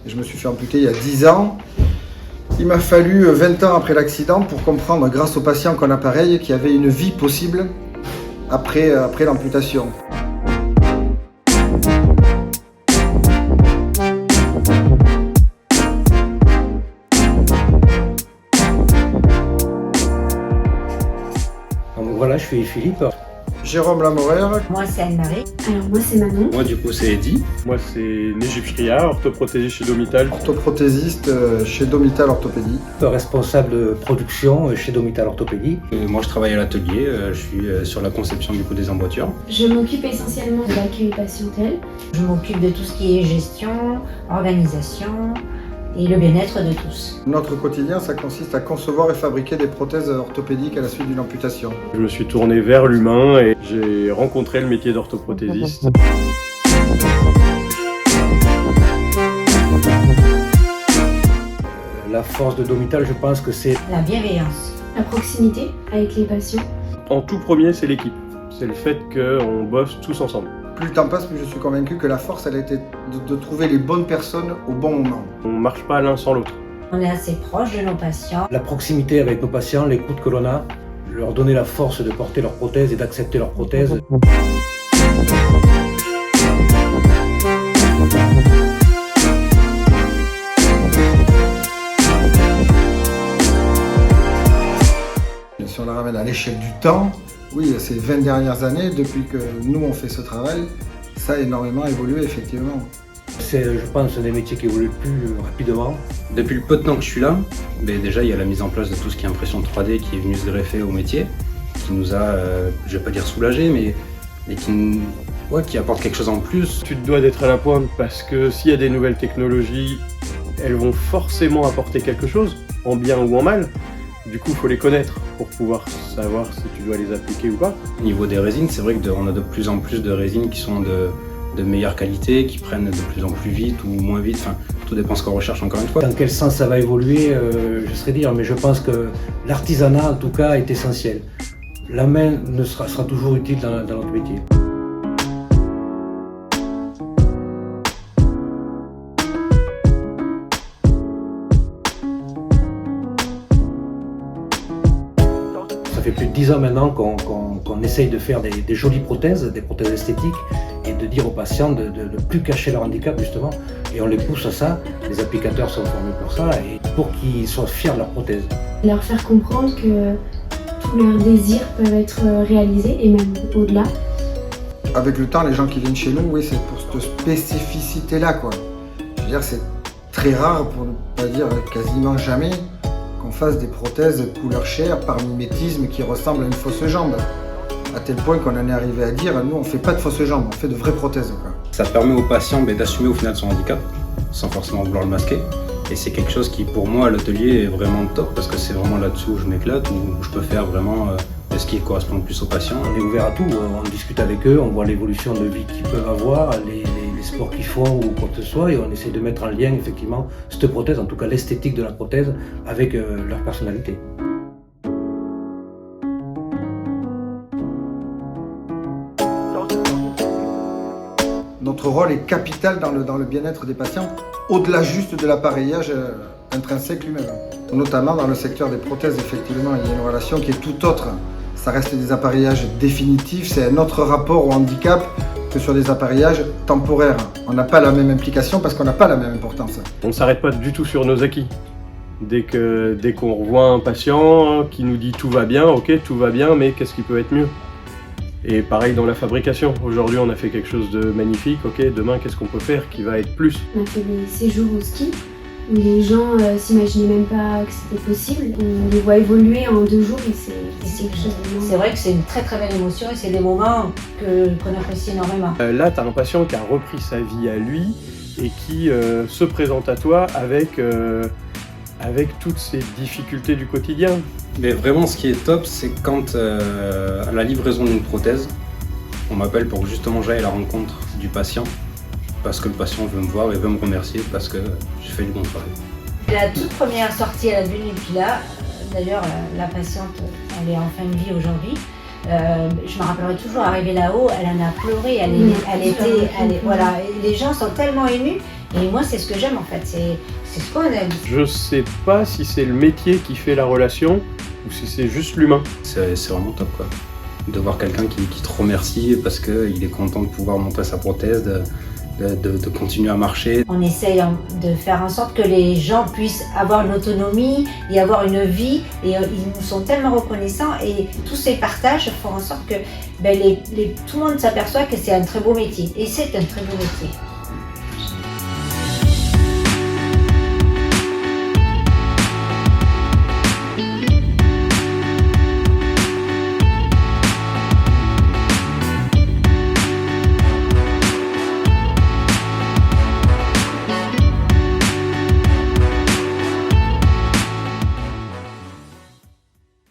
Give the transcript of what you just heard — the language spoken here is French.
Et je me suis fait amputer il y a 10 ans. Il m'a fallu 20 ans après l'accident pour comprendre, grâce au patient qu'on a pareil, qu'il y avait une vie possible après l'amputation. Donc voilà, je suis Philippe. Jérôme Lamorer. Moi, c'est Anne-Marie. Alors moi c'est Manon. Moi du coup c'est Eddy. Moi c'est Nejib Shria, orthoprothésiste chez Domital. Orthoprothésiste chez Domital Orthopédie. Responsable de production chez Domital Orthopédie. Moi je travaille à l'atelier, je suis sur la conception du coup des emboîtures. Je m'occupe essentiellement de l'accueil patientèle. Je m'occupe de tout ce qui est gestion, organisation et le bien-être de tous. Notre quotidien, ça consiste à concevoir et fabriquer des prothèses orthopédiques à la suite d'une amputation. Je me suis tourné vers l'humain et j'ai rencontré le métier d'orthoprothésiste. La force de Domital, je pense que c'est La bienveillance. La proximité avec les patients. En tout premier, c'est l'équipe. C'est le fait qu'on bosse tous ensemble. Plus le temps passe, plus je suis convaincu que la force, elle a été de trouver les bonnes personnes au bon moment. On ne marche pas l'un sans l'autre. On est assez proche de nos patients. la proximité avec nos patients, l'écoute que l'on a, leur donner la force de porter leur prothèse et d'accepter leur prothèse. Si on la ramène à l'échelle du temps, oui, ces 20 dernières années, depuis que nous on fait ce travail, ça a énormément évolué effectivement. C'est, je pense, un des métiers qui évolue le plus rapidement. Depuis le peu de temps que je suis là, déjà il y a la mise en place de tout ce qui est impression 3D qui est venu se greffer au métier, qui nous a, je vais pas dire soulagé, mais qui apporte quelque chose en plus. Tu te dois d'être à la pointe parce que s'il y a des nouvelles technologies, elles vont forcément apporter quelque chose, en bien ou en mal. Du coup, il faut les connaître pour pouvoir savoir si tu dois les appliquer ou pas. Au niveau des résines, c'est vrai qu'on a de plus en plus de résines qui sont de meilleure qualité, qui prennent de plus en plus vite ou moins vite, enfin, tout dépend ce qu'on recherche encore une fois. Dans quel sens ça va évoluer, je serais dire, mais je pense que l'artisanat, en tout cas, est essentiel. La main sera toujours utile dans notre métier. Ça fait plus de 10 ans maintenant qu'on essaye de faire des jolies prothèses, des prothèses esthétiques, et de dire aux patients de ne plus cacher leur handicap justement. Et on les pousse à ça, les applicateurs sont formés pour ça, et pour qu'ils soient fiers de leur prothèse. Leur faire comprendre que tous leurs désirs peuvent être réalisés et même au-delà. Avec le temps, les gens qui viennent chez nous, oui, c'est pour cette spécificité-là, quoi. Je veux dire, c'est très rare, pour ne pas dire quasiment jamais, qu'on fasse des prothèses couleur chair par mimétisme qui ressemblent à une fausse jambe. À tel point qu'on en est arrivé à dire, nous on fait pas de fausses jambes, on fait de vraies prothèses, quoi. Ça permet au patient d'assumer au final son handicap, sans forcément vouloir le masquer. Et c'est quelque chose qui pour moi à l'atelier est vraiment top, parce que c'est vraiment là-dessus où je m'éclate, où je peux faire vraiment ce qui correspond le plus aux patients. On est ouvert à tout, on discute avec eux, on voit l'évolution de vie qu'ils peuvent avoir, les sports qu'ils font ou quoi que ce soit, et on essaie de mettre en lien effectivement cette prothèse, en tout cas l'esthétique de la prothèse, avec leur personnalité. Notre rôle est capital dans le bien-être des patients, au-delà juste de l'appareillage intrinsèque lui-même. Notamment dans le secteur des prothèses, effectivement, il y a une relation qui est tout autre. Ça reste des appareillages définitifs, c'est un autre rapport au handicap que sur des appareillages temporaires. On n'a pas la même implication parce qu'on n'a pas la même importance. On ne s'arrête pas du tout sur nos acquis. Dès qu'on revoit un patient qui nous dit tout va bien, ok, tout va bien, mais qu'est-ce qui peut être mieux? Et pareil dans la fabrication. Aujourd'hui, on a fait quelque chose de magnifique, ok, demain, qu'est-ce qu'on peut faire qui va être plus? On a fait des séjours au ski où les gens s'imaginaient même pas que c'était possible. On les voit évoluer en 2 jours et c'est quelque chose de C'est vrai que c'est une très très belle émotion et c'est des moments qu'on apprécie énormément. Là, tu as un patient qui a repris sa vie à lui et qui se présente à toi avec toutes ces difficultés du quotidien. Mais vraiment, ce qui est top, c'est quand à la livraison d'une prothèse, on m'appelle pour que justement j'aille à la rencontre du patient, parce que le patient veut me voir et veut me remercier parce que j'ai fait du bon travail. La toute première sortie, elle a venu depuis là. D'ailleurs, la patiente, elle est en fin de vie aujourd'hui. Je me rappellerai toujours, arrivée là-haut, elle en a pleuré, voilà. Et les gens sont tellement émus Et moi, c'est ce que j'aime en fait, c'est ce qu'on aime. Je sais pas si c'est le métier qui fait la relation ou si c'est juste l'humain. C'est vraiment top quoi. De voir quelqu'un qui te remercie parce qu'il est content de pouvoir monter sa prothèse, de continuer à marcher. On essaye de faire en sorte que les gens puissent avoir une autonomie et avoir une vie, et ils nous sont tellement reconnaissants, et tous ces partages font en sorte que tout le monde s'aperçoit que c'est un très beau métier, et c'est un très beau métier.